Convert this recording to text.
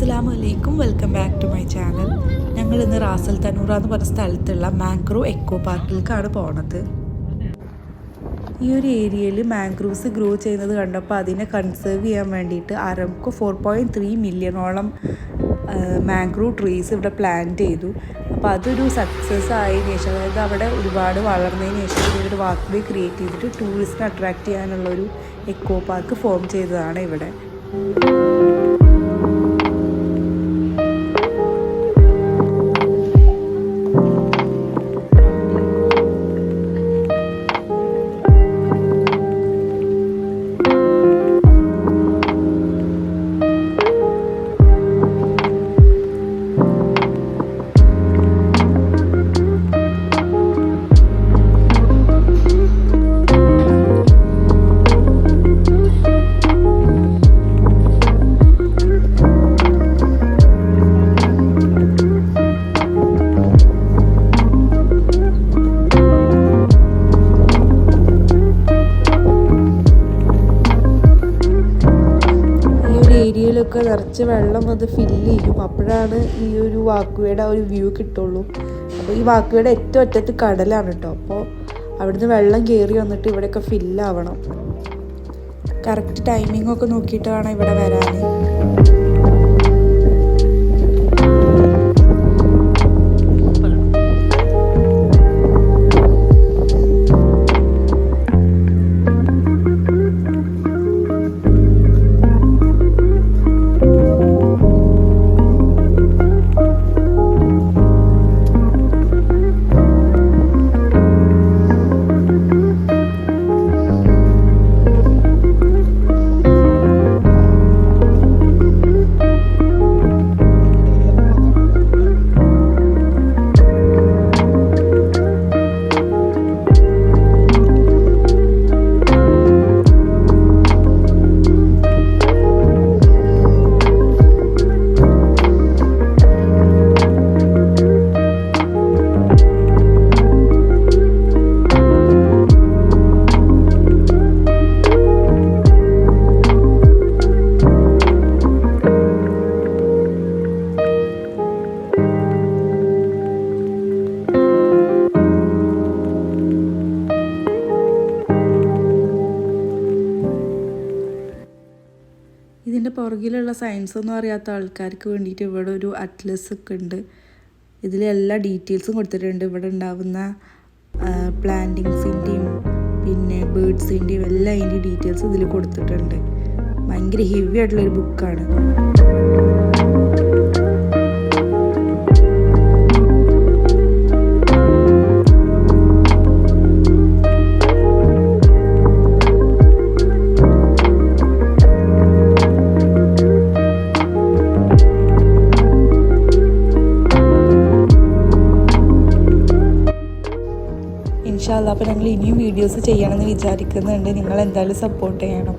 അസ്സലാമലൈക്കും, welcome back to my channel. ഞങ്ങൾ ഇന്ന് റാസൽ തനൂറ എന്ന് പറഞ്ഞ സ്ഥലത്തുള്ള മാംഗ്രൂവ് എക്കോ പാർക്കിലേക്കാണ് പോണത്. ഈ ഒരു ഏരിയയിൽ മാംഗ്രൂവ്സ് ഗ്രോ ചെയ്യുന്നത് കണ്ടപ്പോൾ അതിനെ കൺസേർവ് ചെയ്യാൻ വേണ്ടിയിട്ട് അരംകോ 4.3 മില്യണോളം മാംഗ്രൂവ് ട്രീസ് ഇവിടെ പ്ലാന്റ് ചെയ്തു. അപ്പോൾ അതൊരു സക്സസ് ആയതിനു ശേഷം, അതായത് അവിടെ ഒരുപാട് വളർന്നതിന് ശേഷം ഒരു വാക്ക് വേ ക്രിയേറ്റ് ചെയ്തിട്ട് ടൂറിസ്റ്റിനെ അട്രാക്റ്റ് ചെയ്യാനുള്ളൊരു എക്കോ പാർക്ക് ഫോം ചെയ്തതാണ് ഇവിടെ. ഏരിയയിലൊക്കെ നിറച്ച് വെള്ളം അത് ഫില്ല് ചെയ്യും. അപ്പോഴാണ് ഈ ഒരു വാക്ക്വേയുടെ ഒരു വ്യൂ കിട്ടുള്ളൂ. അപ്പോൾ ഈ വാക്ക്വേയുടെ ഏറ്റവും അറ്റത്ത് കടലാണ് കേട്ടോ. അപ്പോൾ അവിടുന്ന് വെള്ളം കയറി വന്നിട്ട് ഇവിടെയൊക്കെ ഫില്ലാവണം. കറക്റ്റ് ടൈമിങ്ങൊക്കെ നോക്കിയിട്ട് വേണം ഇവിടെ വരാൻ. ഇതിൻ്റെ പുറകിലുള്ള സയൻസ് ഒന്നും അറിയാത്ത ആൾക്കാർക്ക് വേണ്ടിയിട്ട് ഇവിടെ ഒരു അറ്റ്ലസ് ഒക്കെ ഉണ്ട്. ഇതിൽ എല്ലാ ഡീറ്റെയിൽസും കൊടുത്തിട്ടുണ്ട്. ഇവിടെ ഉണ്ടാവുന്ന പ്ലാന്റിങ്സിൻ്റെയും പിന്നെ ബേർഡ്സിൻ്റെയും എല്ലാം അതിൻ്റെ ഡീറ്റെയിൽസ് ഇതിൽ കൊടുത്തിട്ടുണ്ട്. ഭയങ്കര ഹെവി ആയിട്ടുള്ളൊരു ബുക്കാണ്. ഇൻഷാ അല്ലാഹ് അപ്പോൾ ഞങ്ങൾ ഇനിയും വീഡിയോസ് ചെയ്യണമെന്ന് വിചാരിക്കുന്നുണ്ട്. നിങ്ങൾ എന്തായാലും സപ്പോർട്ട് ചെയ്യണം.